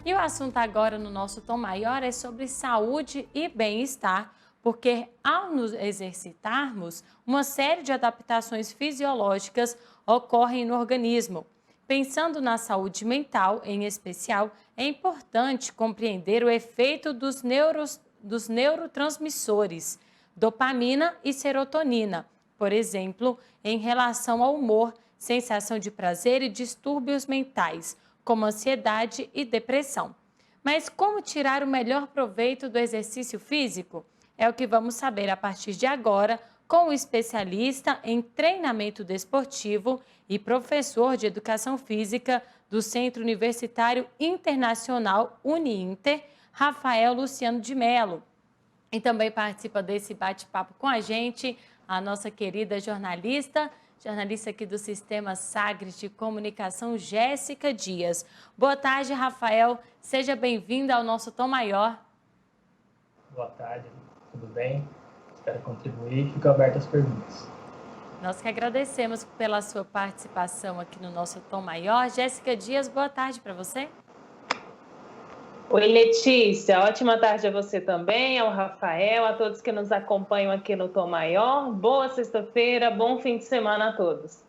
E o assunto agora no nosso Tom Maior é sobre saúde e bem-estar, porque ao nos exercitarmos, uma série de adaptações fisiológicas ocorrem no organismo. Pensando na saúde mental, em especial, é importante compreender o efeito dos neurotransmissores, dopamina e serotonina, por exemplo, em relação ao humor, sensação de prazer e distúrbios mentais, como ansiedade e depressão. Mas como tirar o melhor proveito do exercício físico? É o que vamos saber a partir de agora com o especialista em treinamento desportivo e professor de educação física do Centro Universitário Internacional Uniinter, Rafael Luciano de Mello. E também participa desse bate-papo com a gente a nossa querida jornalista aqui do Sistema Sagres de Comunicação, Jéssica Dias. Boa tarde, Rafael. Seja bem-vinda ao nosso Tom Maior. Boa tarde, tudo bem? Espero contribuir e fico aberto às perguntas. Nós que agradecemos pela sua participação aqui no nosso Tom Maior. Jéssica Dias, boa tarde para você. Oi, Letícia. Ótima tarde a você também, ao Rafael, a todos que nos acompanham aqui no Tom Maior. Boa sexta-feira, bom fim de semana a todos.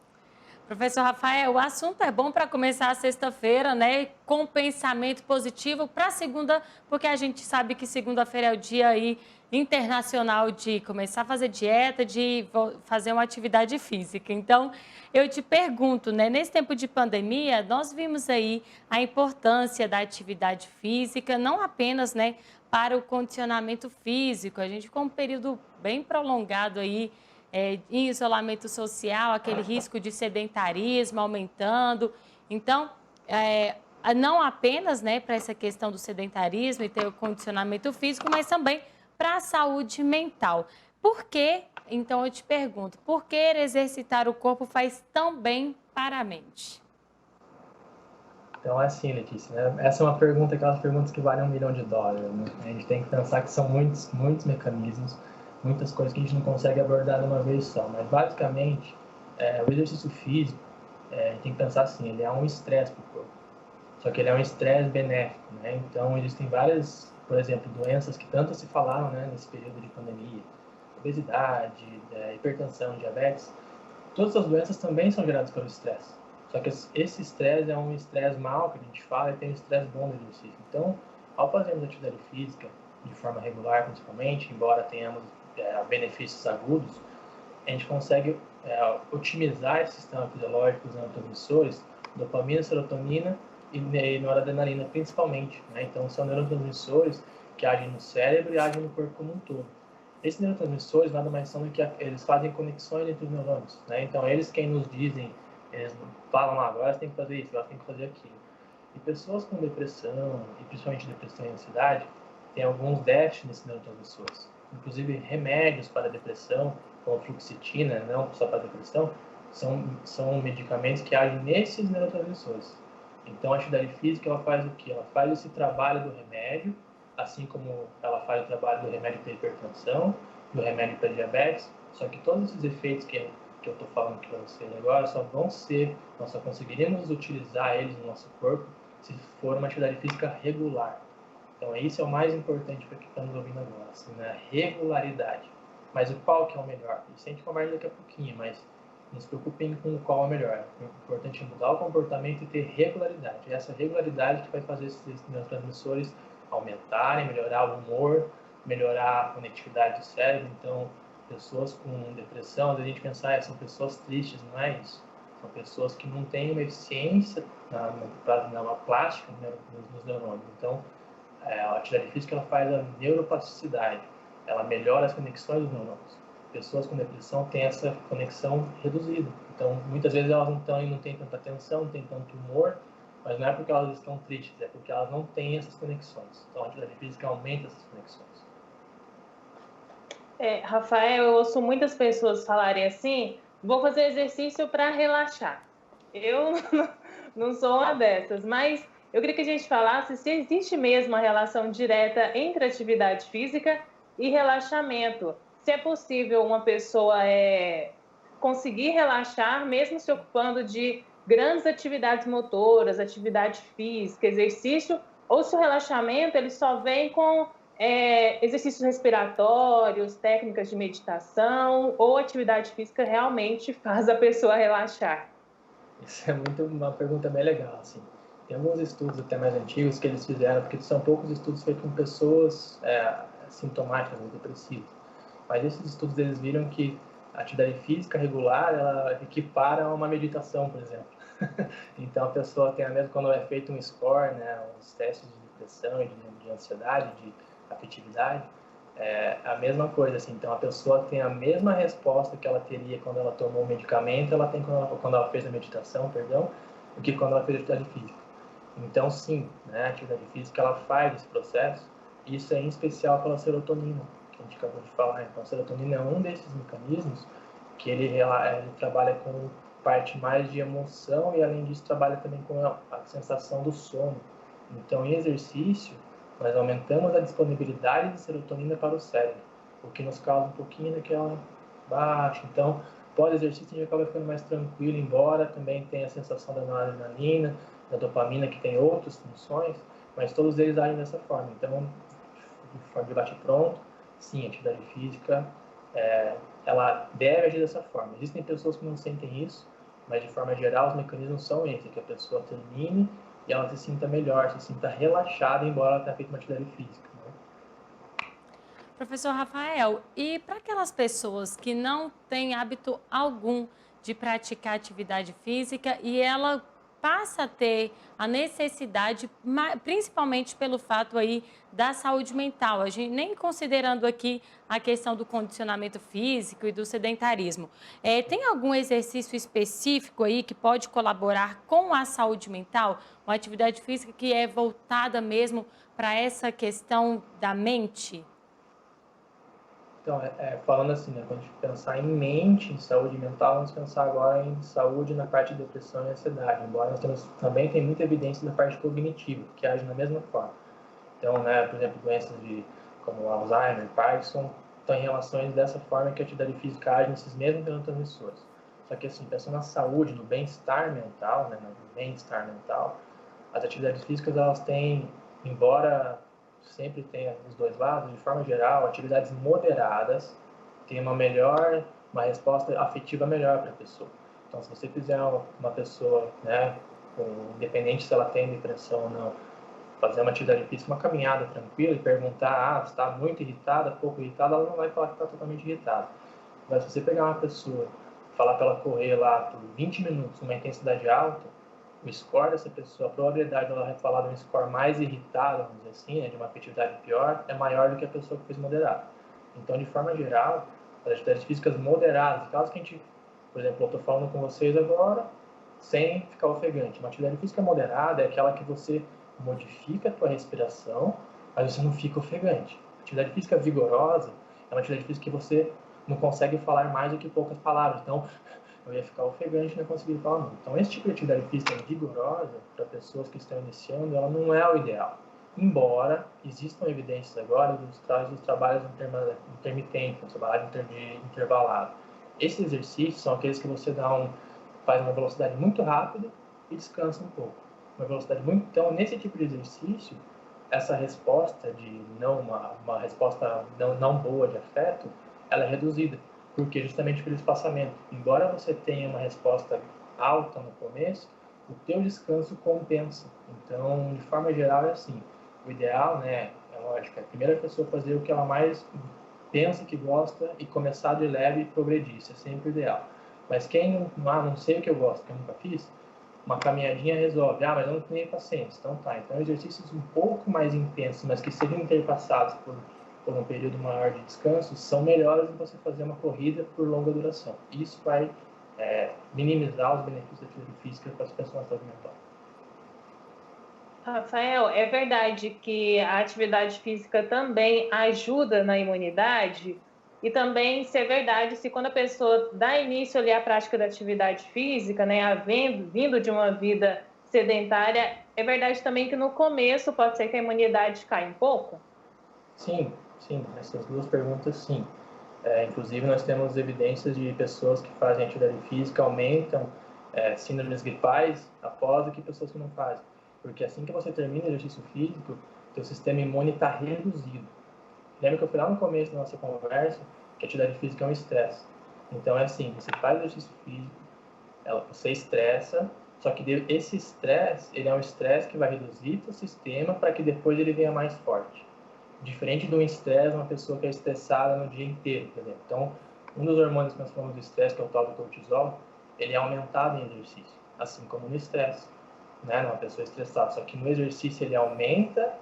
Professor Rafael, o assunto é bom para começar a sexta-feira, né? Com pensamento positivo para segunda, porque a gente sabe que segunda-feira é o dia aí internacional de começar a fazer dieta, de fazer uma atividade física. Então, eu te pergunto, né? Nesse tempo de pandemia, nós vimos aí a importância da atividade física, não apenas, né, para o condicionamento físico. A gente ficou um período bem prolongado aí em isolamento social, aquele risco de sedentarismo aumentando. Então, não apenas, né, para essa questão do sedentarismo e ter o condicionamento físico, mas também para a saúde mental. Por que, então eu te pergunto, por que exercitar o corpo faz tão bem para a mente? Então, é assim, Letícia, né? Essa é uma pergunta, aquelas perguntas que valem $1 milhão, né? A gente tem que pensar que são muitos mecanismos, muitas coisas que a gente não consegue abordar de uma vez só. Mas, basicamente, o exercício físico, a gente tem que pensar assim, ele é um estresse para o corpo. Só que ele é um estresse benéfico, né? Então, existem várias, por exemplo, doenças que tanto se falaram, né, nesse período de pandemia. Obesidade, hipertensão, diabetes. Todas as doenças também são geradas pelo estresse. Só que esse estresse é um estresse mau, que a gente fala, e tem um estresse bom do exercício. Então, ao fazermos atividade física, de forma regular principalmente, embora tenhamos benefícios agudos, a gente consegue otimizar esse sistema fisiológico, os neurotransmissores, dopamina, serotonina e noradrenalina principalmente, né? Então, são neurotransmissores que agem no cérebro e agem no corpo como um todo. Esses neurotransmissores nada mais são do que eles fazem conexões entre os neurônios, né? Então, eles quem nos dizem, eles falam, agora você tem que fazer isso, agora você tem que fazer aquilo. E pessoas com depressão, e principalmente depressão e ansiedade, têm alguns déficits nesses neurotransmissores. Inclusive, remédios para depressão, como fluoxetina, não só para depressão, são medicamentos que agem nesses neurotransmissores. Então, a atividade física, ela faz o quê? Ela faz esse trabalho do remédio, assim como ela faz o trabalho do remédio para hipertensão, do remédio para diabetes, só que todos esses efeitos que eu estou falando aqui para vocês agora nós só conseguiremos utilizar eles no nosso corpo se for uma atividade física regular. Então, isso é o mais importante para quem está nos ouvindo agora, assim, né? Regularidade. Mas o qual que é o melhor? Isso a gente conversa daqui a pouquinho, mas não se preocupem com o qual é o melhor. O importante é mudar o comportamento e ter regularidade. E essa regularidade que vai fazer esses neurotransmissores aumentarem, melhorar o humor, melhorar a conectividade do cérebro. Então, pessoas com depressão, a gente pensar, são pessoas tristes, não é isso? São pessoas que não têm uma eficiência na plástica, né, nos neurônios. Então, a atividade física ela faz a neuroplasticidade, ela melhora as conexões dos neurônios. Pessoas com depressão têm essa conexão reduzida. Então, muitas vezes elas não têm tanta atenção, não têm tanto humor, mas não é porque elas estão tristes, é porque elas não têm essas conexões. Então, a atividade física aumenta essas conexões. Rafael, eu ouço muitas pessoas falarem assim, vou fazer exercício para relaxar. Eu não sou uma dessas, mas eu queria que a gente falasse se existe mesmo uma relação direta entre atividade física e relaxamento. Se é possível uma pessoa conseguir relaxar mesmo se ocupando de grandes atividades motoras, atividade física, exercício, ou se o relaxamento ele só vem com exercícios respiratórios, técnicas de meditação, ou atividade física realmente faz a pessoa relaxar? Isso é uma pergunta bem legal, assim. Tem alguns estudos até mais antigos que eles fizeram, porque são poucos estudos feitos com pessoas sintomáticas, depressivas. Mas esses estudos eles viram que a atividade física regular, ela equipara a uma meditação, por exemplo. Então a pessoa tem a mesma, quando é feito um score, né, uns testes de depressão e de ansiedade, de afetividade, a mesma coisa, assim. Então a pessoa tem a mesma resposta que ela teria quando ela tomou o medicamento, ela tem quando ela fez a meditação, perdão, do que quando ela fez a atividade física. Então sim, né, a atividade física ela faz esse processo, e isso é em especial pela serotonina, que a gente acabou de falar. Então a serotonina é um desses mecanismos que ele trabalha com parte mais de emoção e além disso trabalha também com a sensação do sono. Então em exercício nós aumentamos a disponibilidade de serotonina para o cérebro, o que nos causa um pouquinho daquela baixa. Então, pós-exercício a gente acaba ficando mais tranquilo, embora também tenha a sensação da noradrenalina, da dopamina, que tem outras funções, mas todos eles agem dessa forma. Então, de forma de bate-pronto, sim, a atividade física, ela deve agir dessa forma. Existem pessoas que não sentem isso, mas de forma geral os mecanismos são esses, que a pessoa termine e ela se sinta melhor, se sinta relaxada, embora ela tenha feito uma atividade física. Né? Professor Rafael, e para aquelas pessoas que não têm hábito algum de praticar atividade física e ela passa a ter a necessidade, principalmente pelo fato aí da saúde mental, a gente nem considerando aqui a questão do condicionamento físico e do sedentarismo. Tem algum exercício específico aí que pode colaborar com a saúde mental? Uma atividade física que é voltada mesmo para essa questão da mente? Então, falando assim, né, quando a gente pensar em mente, em saúde mental, vamos pensar agora em saúde na parte de depressão e ansiedade, embora nós também tem muita evidência da parte cognitiva, que age da mesma forma. Então, né, por exemplo, doenças como Alzheimer, Parkinson, estão em relações dessa forma que a atividade física age nesses mesmos neurotransmissores. Só que, assim, pensando na saúde, no bem-estar mental, né, no bem-estar mental, as atividades físicas, elas têm, embora sempre tenha os dois lados, de forma geral, atividades moderadas têm uma resposta afetiva melhor para a pessoa. Então, se você fizer uma pessoa, né, independente se ela tem depressão ou não, fazer uma atividade física, uma caminhada tranquila e perguntar, se está muito irritada, pouco irritada, ela não vai falar que está totalmente irritada. Mas se você pegar uma pessoa, falar para ela correr lá por 20 minutos, uma intensidade alta, o score dessa pessoa, a probabilidade de ela falar de um score mais irritado, vamos dizer assim, né, de uma afetividade pior, é maior do que a pessoa que fez moderado. Então, de forma geral, as atividades físicas moderadas, aquelas que a gente, por exemplo, eu estou falando com vocês agora, sem ficar ofegante. Uma atividade física moderada é aquela que você modifica a tua respiração, mas você não fica ofegante. Atividade física vigorosa é uma atividade física que você não consegue falar mais do que poucas palavras. Então, eu ia ficar ofegante e não conseguir falar muito. Então, esse tipo de atividade física vigorosa, para pessoas que estão iniciando, ela não é o ideal. Embora existam evidências agora dos trabalhos intermitentes, do trabalho intervalado. Esses exercícios são aqueles que você faz uma velocidade muito rápida e descansa um pouco. Uma velocidade muito... Então, nesse tipo de exercício, essa resposta de uma resposta não boa de afeto, ela é reduzida. Porque justamente pelo espaçamento. Embora você tenha uma resposta alta no começo, o teu descanso compensa. Então, de forma geral, é assim. O ideal, né, é lógico, é a primeira pessoa fazer o que ela mais pensa que gosta e começar de leve e progredir. Isso é sempre o ideal. Mas quem não sei o que eu gosto, que eu nunca fiz, uma caminhadinha resolve. Mas eu não tenho paciência. Então tá. Então, exercícios um pouco mais intensos, mas que sejam interpassados por um período maior de descanso, são melhores do que você fazer uma corrida por longa duração. Isso vai minimizar os benefícios da atividade física para as pessoas de saúde mental. Rafael, é verdade que a atividade física também ajuda na imunidade? E também, se é verdade, se quando a pessoa dá início ali à prática da atividade física, né, vindo de uma vida sedentária, é verdade também que no começo pode ser que a imunidade caia um pouco? Sim, essas duas perguntas, sim. Inclusive, nós temos evidências de pessoas que fazem atividade física aumentam síndromes gripais após do que pessoas que não fazem. Porque assim que você termina o exercício físico, seu sistema imune está reduzido. Lembra que eu fui lá no começo da nossa conversa que a atividade física é um estresse. Então é assim, você faz exercício físico, você estressa, só que esse estresse, ele é um estresse que vai reduzir o sistema para que depois ele venha mais forte. Diferente de um estresse, uma pessoa que é estressada no dia inteiro, por exemplo. Então, um dos hormônios que nós falamos do estresse, que é o tal do cortisol, ele é aumentado em exercício, assim como no estresse, né, numa pessoa estressada. Só que no exercício ele aumenta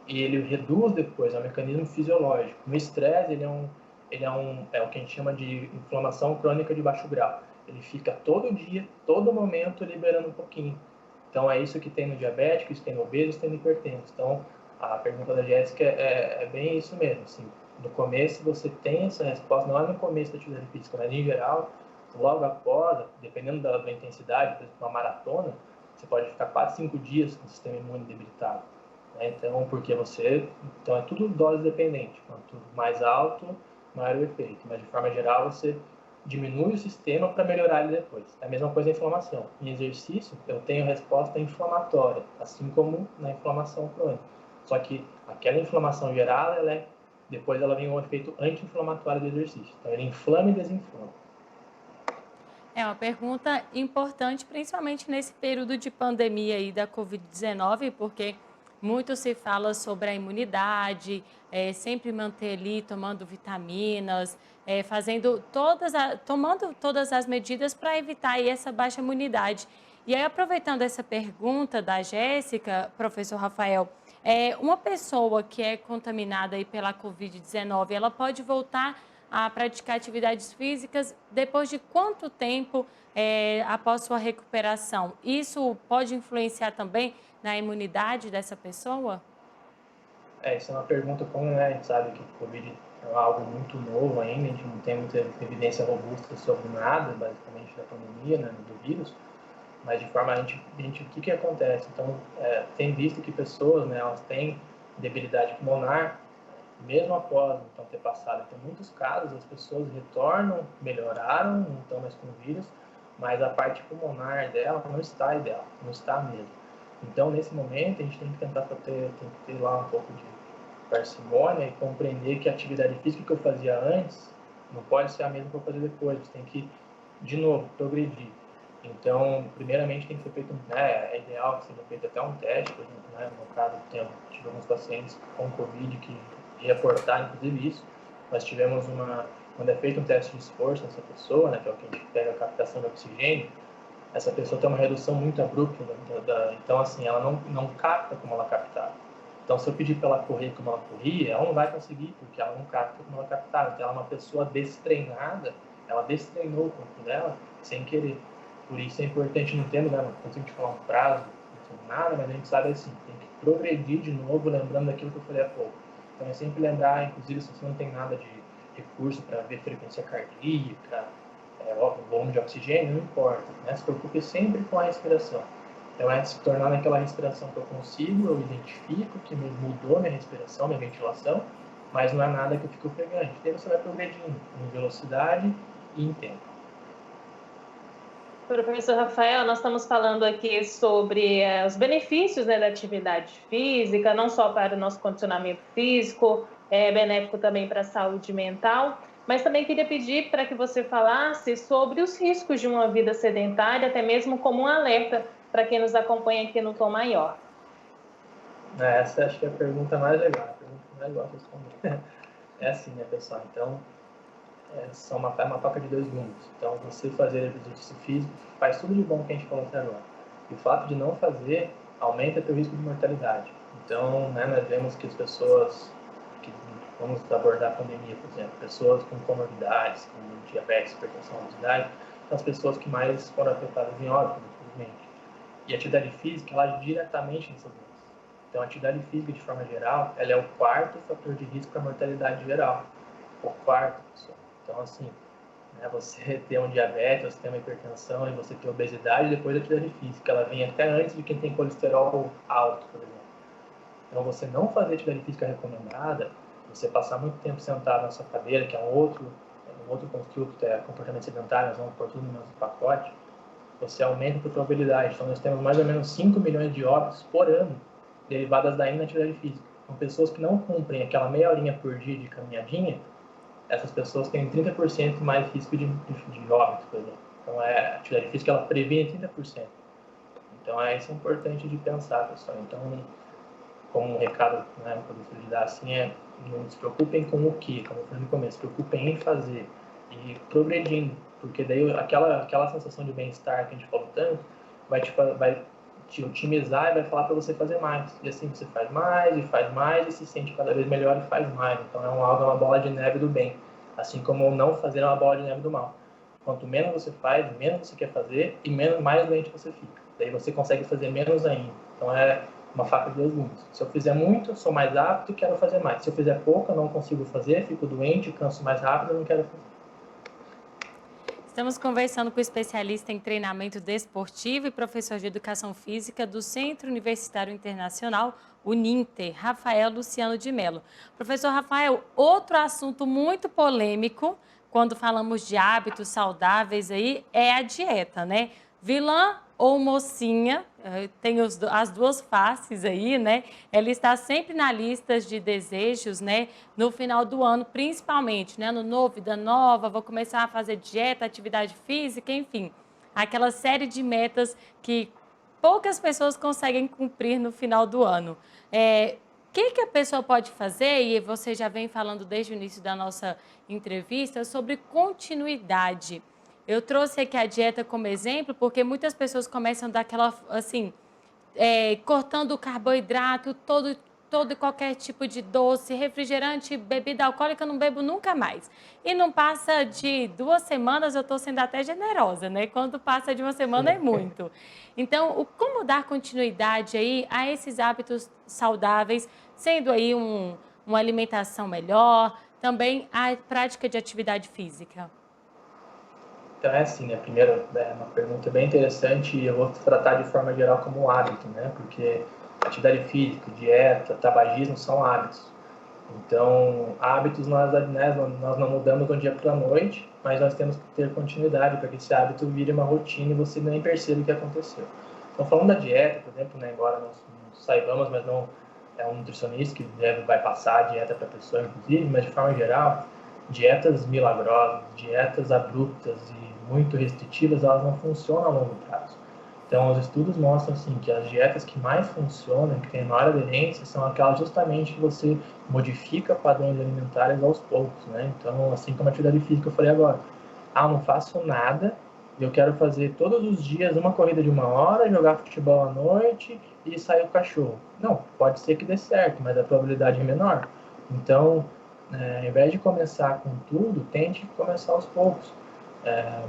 e ele reduz depois, é um mecanismo fisiológico. No estresse, é o que a gente chama de inflamação crônica de baixo grau. Ele fica todo dia, todo momento, liberando um pouquinho. Então, é isso que tem no diabético, isso tem no obeso, isso tem no hipertenso. Então, a pergunta da Jéssica é bem isso mesmo. Assim, no começo, você tem essa resposta, não é no começo da atividade física, mas em geral, logo após, dependendo da intensidade, por exemplo, uma maratona, você pode ficar 4, 5 dias com o sistema imune debilitado. Né? Então é tudo dose dependente. Quanto mais alto, maior o efeito. Mas de forma geral, você diminui o sistema para melhorar ele depois. É a mesma coisa a inflamação. Em exercício, eu tenho resposta inflamatória, assim como na inflamação crônica. Só que aquela inflamação gerada, depois ela vem um efeito anti-inflamatório do exercício. Então ele inflama e desinflama. É uma pergunta importante, principalmente nesse período de pandemia aí da Covid-19, porque muito se fala sobre a imunidade, sempre manter ali tomando vitaminas, tomando todas as medidas para evitar aí essa baixa imunidade. E aí, aproveitando essa pergunta da Jéssica, professor Rafael, uma pessoa que é contaminada aí pela Covid-19, ela pode voltar a praticar atividades físicas depois de quanto tempo após sua recuperação? Isso pode influenciar também na imunidade dessa pessoa? Isso é uma pergunta comum, né? A gente sabe que o Covid é algo muito novo ainda, a gente não tem muita evidência robusta sobre nada, basicamente, da pandemia, né, do vírus, mas de forma o que acontece? Então, tem visto que pessoas, né, elas têm debilidade pulmonar, mesmo após então ter passado. Então, em muitos casos, as pessoas retornam, melhoraram, não estão mais com vírus, mas a parte pulmonar dela não está ideal, não está mesmo. Então, nesse momento, a gente tem que tentar ter lá um pouco de parcimônia e compreender que a atividade física que eu fazia antes não pode ser a mesma que eu vou fazer depois. Você tem que, de novo, progredir. Então, primeiramente, tem que ser feito, é ideal que seja feito até um teste, por exemplo, né? No caso, tive alguns pacientes com Covid que reportaram, inclusive, isso. Nós tivemos quando é feito um teste de esforço nessa pessoa, né, que é o que a gente pega a captação de oxigênio, essa pessoa tem uma redução muito abrupta, então, assim, ela não capta como ela captava. Então, se eu pedir para ela correr como ela corria, ela não vai conseguir, porque ela não capta como ela captava. Então, ela é uma pessoa destreinada, ela destreinou o corpo dela sem querer. Por isso é importante, não temos, né, não consigo te falar um prazo, não tem nada, mas a gente sabe assim, tem que progredir de novo, lembrando daquilo que eu falei há pouco. Então, é sempre lembrar, inclusive, se você não tem nada de recurso para ver frequência cardíaca, volume de oxigênio, não importa, né? Se preocupe sempre com a respiração. Então, é se tornar naquela respiração que eu consigo, eu identifico que mudou minha respiração, minha ventilação, mas não é nada que eu fico ofegante. Daí você vai progredindo em velocidade e em tempo. Professor Rafael, nós estamos falando aqui sobre os benefícios, né, da atividade física, não só para o nosso condicionamento físico, é benéfico também para a saúde mental, mas também queria pedir para que você falasse sobre os riscos de uma vida sedentária, até mesmo como um alerta para quem nos acompanha aqui no Tom Maior. Essa acho que é a pergunta mais legal, a pergunta que eu mais gosto de responder. É assim, né, pessoal? Então, é uma faca de dois gumes. Então, você fazer exercício físico faz tudo de bom que a gente falou até agora. E o fato de não fazer aumenta o teu risco de mortalidade. Então, né, nós vemos que as pessoas, vamos abordar a pandemia, por exemplo, pessoas com comorbidades, como diabetes, hipertensão, obesidade, são as pessoas que mais foram afetadas em óbito, infelizmente. E a atividade física, ela age diretamente nessas doenças. Então, a atividade física, de forma geral, ela é o quarto fator de risco para a mortalidade geral. O quarto, pessoal. Então, assim, né, você ter um diabetes, você ter uma hipertensão e você ter obesidade depois da atividade física. Ela vem até antes de quem tem colesterol alto, por exemplo. Então, você não fazer atividade física recomendada, você passar muito tempo sentado na sua cadeira, que é um outro construto, é comportamento sedentário, nós vamos pôr tudo no mesmo pacote, você aumenta a probabilidade. Então, nós temos mais ou menos 5 milhões de óbitos por ano derivadas da inatividade física. Então, pessoas que não cumprem aquela meia horinha por dia de caminhadinha, essas pessoas têm 30% mais risco de óbito, por exemplo. Então, a atividade física ela previne 30%. Então, isso é importante de pensar, pessoal. Então, como um recado, né, para você dar assim, não se preocupem com o que, como eu falei no começo, se preocupem em fazer e progredindo, porque daí aquela sensação de bem-estar que a gente falou tanto vai te otimizar e vai falar para você fazer mais. E assim você faz mais e se sente cada vez melhor e faz mais. Então é uma bola de neve do bem, assim como não fazer é uma bola de neve do mal. Quanto menos você faz, menos você quer fazer e mais doente você fica. Daí você consegue fazer menos ainda. Então é uma faca de dois gumes. Se eu fizer muito, eu sou mais apto e quero fazer mais. Se eu fizer pouco, eu não consigo fazer, fico doente, canso mais rápido e não quero fazer. Estamos conversando com o especialista em treinamento desportivo e professor de educação física do Centro Universitário Internacional, o Ninter, Rafael Luciano de Mello. Professor Rafael, outro assunto muito polêmico quando falamos de hábitos saudáveis aí é a dieta, né? Vilã ou mocinha, tem as duas faces aí, né? Ela está sempre na lista de desejos, né? No final do ano, principalmente, né? Ano novo, vida nova, vou começar a fazer dieta, atividade física, enfim. Aquela série de metas que poucas pessoas conseguem cumprir no final do ano. O que a pessoa pode fazer, e você já vem falando desde o início da nossa entrevista, sobre continuidade. Eu trouxe aqui a dieta como exemplo, porque muitas pessoas começam daquela, assim, cortando o carboidrato, todo e qualquer tipo de doce, refrigerante, bebida alcoólica, eu não bebo nunca mais. E não passa de 2 semanas, eu estou sendo até generosa, né? Quando passa de 1 semana é muito. Então, como dar continuidade aí a esses hábitos saudáveis, sendo aí uma alimentação melhor, também a prática de atividade física? Então é assim, né? Primeiro, é uma pergunta bem interessante e eu vou tratar de forma geral como hábito, né? Porque atividade física, dieta, tabagismo são hábitos. Então, hábitos nós não mudamos do dia para a noite, mas nós temos que ter continuidade para que esse hábito vire uma rotina e você nem perceba o que aconteceu. Então, falando da dieta, por exemplo, né, agora nós não saibamos, mas não é um nutricionista que vai passar a dieta para a pessoa, inclusive, mas de forma geral, dietas milagrosas, dietas abruptas e muito restritivas, elas não funcionam a longo prazo. Então, os estudos mostram assim, que as dietas que mais funcionam, que têm maior aderência, são aquelas justamente que você modifica padrões alimentares aos poucos, né? Então, assim como a atividade física eu falei agora, eu não faço nada, eu quero fazer todos os dias uma corrida de 1 hora, jogar futebol à noite e sair com o cachorro. Não, pode ser que dê certo, mas a probabilidade é menor. Então, ao invés de começar com tudo, tente começar aos poucos.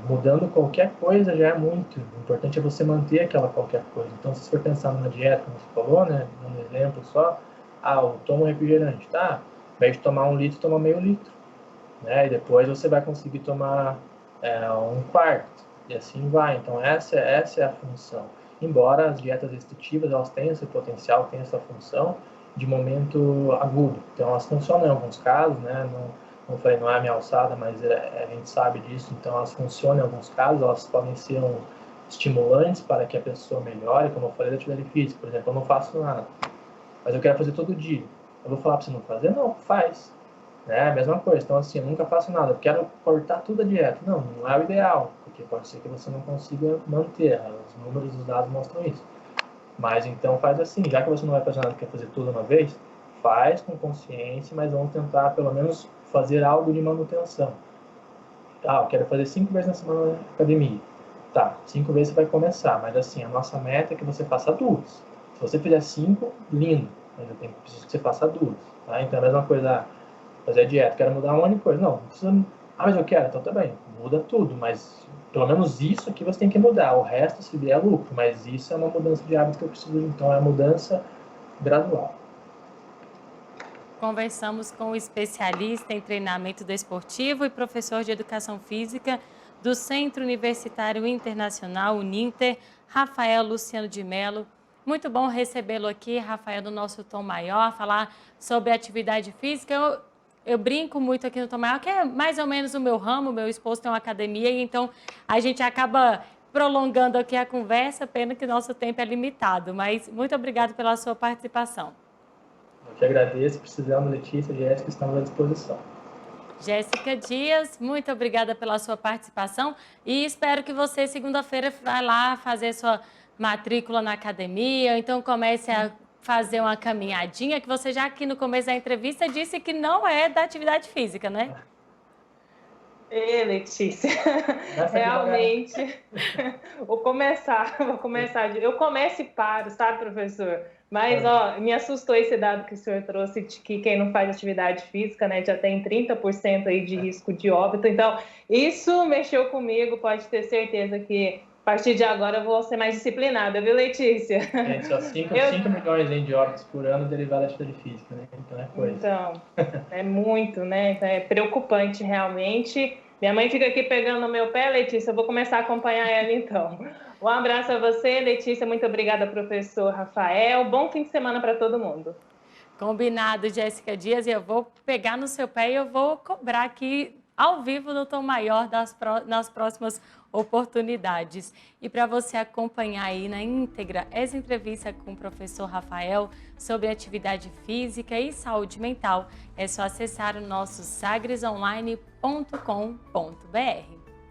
Mudando qualquer coisa já é muito. O importante é você manter aquela qualquer coisa. Então, se você for pensar numa dieta, como você falou, né, um exemplo só, eu tomo refrigerante, tá? Ao invés de tomar 1 litro, toma meio litro. Né? E depois você vai conseguir tomar 1/4. E assim vai. Então, essa é a função. Embora as dietas restritivas, elas tenham esse potencial, tenham essa função de momento agudo. Então, elas funcionam em alguns casos, né? Como eu falei, não é a minha alçada, mas a gente sabe disso, então elas funcionam em alguns casos, elas podem ser estimulantes para que a pessoa melhore, como eu falei da atividade física, por exemplo, eu não faço nada, mas eu quero fazer todo dia. Eu vou falar para você não fazer? Não, faz. É a mesma coisa, então assim, eu nunca faço nada, eu quero cortar tudo a dieta. Não é o ideal, porque pode ser que você não consiga manter, os números, os dados mostram isso. Mas então faz assim, já que você não vai fazer nada, quer fazer tudo uma vez, faz com consciência, mas vamos tentar pelo menos fazer algo de manutenção. Eu quero fazer 5 vezes na semana na academia. 5 vezes você vai começar, mas assim, a nossa meta é que você faça 2. Se você fizer 5, lindo, mas eu preciso que você faça 2. Tá? Então é a mesma coisa, fazer a dieta, quero mudar um monte de coisa. Não precisa, mas eu quero, então tá bem, muda tudo, mas pelo menos isso aqui você tem que mudar, o resto se vier é lucro, mas isso é uma mudança de hábito que eu preciso, então é a mudança gradual. Conversamos com o especialista em treinamento desportivo e professor de educação física do Centro Universitário Internacional, o Ninter, Rafael Luciano de Mello. Muito bom recebê-lo aqui, Rafael, no nosso Tom Maior, falar sobre atividade física. Eu brinco muito aqui no Tom Maior, que é mais ou menos o meu ramo, meu esposo tem uma academia, e então a gente acaba prolongando aqui a conversa, pena que nosso tempo é limitado, mas muito obrigada pela sua participação. Eu que agradeço, precisando, Letícia e Jéssica, estamos à disposição. Jéssica Dias, muito obrigada pela sua participação e espero que você, segunda-feira, vá lá fazer sua matrícula na academia, ou então comece a fazer uma caminhadinha, que você já aqui no começo da entrevista disse que não é da atividade física, né? Letícia, realmente, vou começar. Eu começo e paro, sabe, professor? Mas, ó, me assustou esse dado que o senhor trouxe, de que quem não faz atividade física, né, já tem 30% aí de risco de óbito. Então, isso mexeu comigo, pode ter certeza que a partir de agora eu vou ser mais disciplinada, viu, Letícia? Gente, só 5 milhões de óbitos por ano derivados da atividade física, né? Então é coisa. Então, é muito, né? Então, é preocupante realmente. Minha mãe fica aqui pegando no meu pé, Letícia, eu vou começar a acompanhar ela então. Um abraço a você, Letícia, muito obrigada, professor Rafael. Bom fim de semana para todo mundo. Combinado, Jéssica Dias, e eu vou pegar no seu pé e eu vou cobrar aqui ao vivo no Tom Maior nas próximas oportunidades. E para você acompanhar aí na íntegra essa entrevista com o professor Rafael sobre atividade física e saúde mental, é só acessar o nosso sagresonline.com.br.